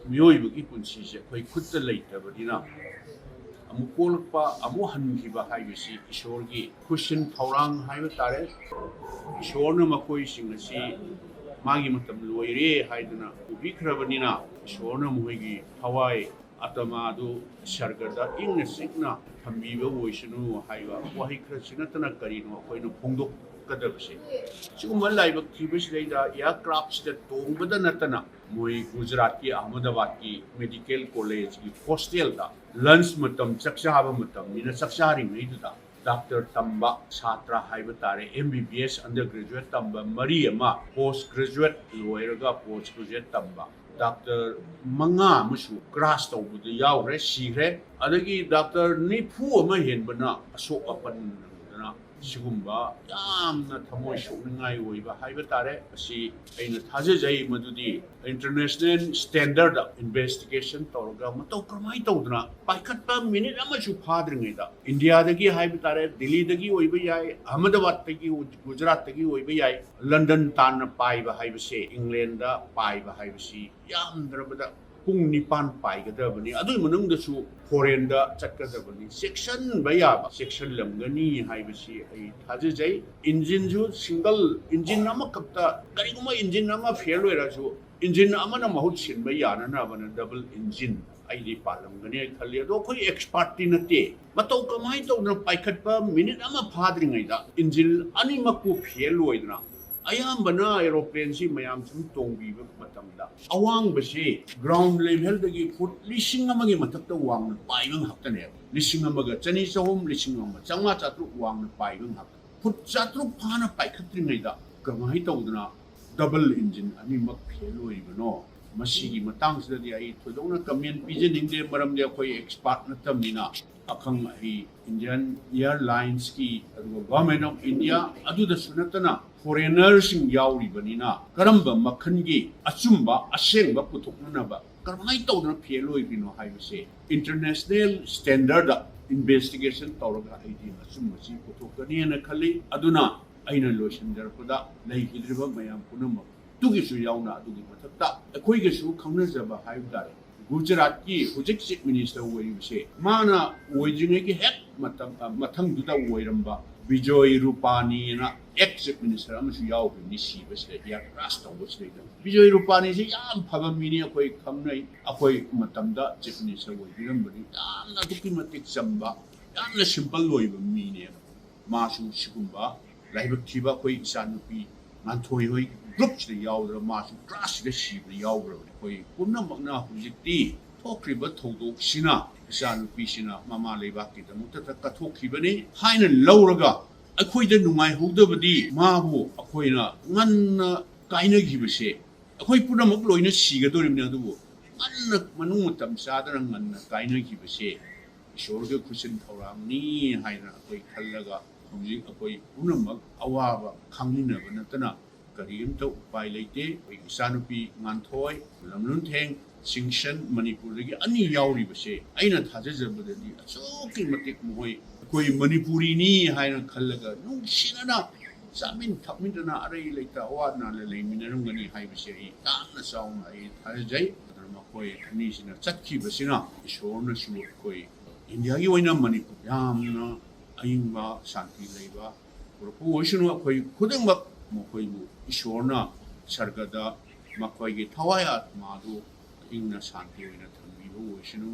मियोइबगी पुंसीसे अखोई खुद लेतबनिना अमु पोलकपा अमु हनखिबा हाइबसी ईश्वरगी खुशिन थौरांग हाइब तारे ईश्वरना मकोई सिंगसी मागी मतम लोइरे हाइदना उबिखरबनिना ईश्वरना मोइगी थवाई आत्मादु सर्गदा इंगना सिंगना थंबीबा ओइसनु हाइबा वही खरसिनतना करिनो अखोइनो फोंदोक कदबसे सिगुम लाइबक थीबसलेदा या क्राफ्ट्स द तोंबदा नतना मोई गुजरात की अहमदाबाद की मेडिकल कॉलेज की हॉस्टल दा लंच मतम चक्साब मतम निना चक्सारी मेदुदा डॉक्टर तंबा छात्र हाइब तारे एमबीबीएस अंडर ग्रेजुएट तंबा मरी अमा पोस्ट ग्रेजुएट लोयरगा पोस्ट ग्रेजुएट तंबा डॉक्टर मंगा मुसु क्रास तौबुद यावरे सीरे अदगी डॉक्टर निफु अमा हेनबना असोक अपन सिगुम्बा यामना थमोय सोकनिंगाय ओइबा हाइबा तारे असि अइना थाजजै मदुदी इंटरनेशनल स्टैंडर्ड इन्वेस्टिगेशन तौरगा मतौ क्रमाय तौदना पाइखटपा मिनिट अमसु फाद्रिङैदा इंडिया दगी हाइबा तारे दिल्ली दगी ओइबा याय अहमदाबाद तगी गुजरात तगी ओइबा याय लंदन तान पाइबा हाइबसे इंग्लैंड दा पाइबा हाइबसी यामद्रबदा पुंग निपान पाइगदबनी अदुइ मनुंगदसु फॉरेन दा चटकदबनी सेक्शन बयाबा सेक्शन लमगनी हाइबसी आई थाजजै इंजिन जु सिंगल इंजिन अमा कप्ता करिगुमा इंजिन अमा फेल होइरासु इंजिन अमा न महुत सिनबा याना बन डबल इंजिन आइदि पालमगनी खल्ले दो कोई एक्सपर्ट ति नते मतौ कमाय तौना पाइखटपा मिनिट अमा फाद्रिङैदा इंजिन अनिमकु फेल होइदना अयाम्बना एरोप्लेन से मयाम सुम तोंबीबा मतमदा अवांगबसे ग्राउंड लेवल दगी फुट लिसिंग अमगे मथक्ता वांग पाइबंग हक्तने लिसिंग अमगा चनी सहम लिसिंग अम चंगा चात्रु वांग पाइबंग हक फुट चात्रु फाना पाइखत्रिङैदा कमाय तौदना डबल इंजिन अनिमक फेल होइबनो मसीगी मतंगसदि आई थोदोना कमेंट पिजनिंगदे मरमदे अखोय एक्सपर्ट नतमनिना अखंग आई इंडियन एयरलाइंस की गवर्नमेंट ऑफ इंडिया अदुदा सुनतना फॉरेनर्स यावरिबनिना करंब मखनगी अचुंबा असेंबा पुथोकनबा करमाय तौदना फेल होइबिनो हाइबसे इंटरनेशनल स्टैंडर्ड इन्वेस्टिगेशन तौरगा आईडी अचुंबसी पुथोकनिना खली अदुना अइना लोइसनजरपदा लैगिद्रिबा मयाम पुनमक तुगिसु यावना अदुगी मथक्ता अखोइगसु खंगनजबा हाइबदारे गुजरात की हुजिक चीफ मिनिस्टर ओइबसे माना ओइजिंगे की हेड मथंग दुदा ओइरंबा विजय रूपानी ना एक्स चीफ मिनिस्टर अमसु यावबनि सीबसले या राष्ट्र तौबसले विजय रूपानी से याम फबा मिनी अखोइ खंगनै अखोइ मतमदा चीफ मिनिस्टर ओइबिरंबनि यामना दुकी मतिक चंबा यामना सिंपल ओइबा मिने मासु सिगुंबा लाइबक थिबा अखोइ इसानुपी मानथोइ होइ ग्रुप से यावद्र मासु क्लास दे सीब यावद्र अखोइ पुनमकना हुजिकती थोक्रिबा थौदोकसिना इसानुपीसिना ममा लेबाकीदमुक्ता कथोखिबनि हाइना लौरगा अखोइदा नुंगाइहौदबदि माबु अखोइना ngana काइनगिबसे अखोइ पुनमक लोइना सीगदोरिमने अदुबु ngana मनुंग मतम सादना ngana काइनगिबसे ईश्वरगे खुसिन थौरांगनि हाइना अखोइ खल्लगा हुजिक अखोइ पुनमक अवाबा खांगिनबा नतना करीमता उपाय लेते इसानुपी nganthoy lamluntheng सिंशन मणिपुर की अनि यावरिबसे अइना थाजजबददि अचोकि मतिक मोय कोई मणिपुरी नि हायना खल्लगा नुंसिनना सामिन थमिनना अरै लेता अवाना लेमिनरंगनि हाइबसे ताना साउना आई थाजै धर्म कोई थनिसिना चटखिबसिना ईश्वरना सु कोई इंडिया की ओइना मणिपुर यामना अइंबा शांति लेबा पुरपु ओइसनु कोई खुदंबक मोखोइबु ईश्वरना सर्गदा मखोइगे थवाय आत्मादु इंगना शांति ओइना थंबिबो ओइसनु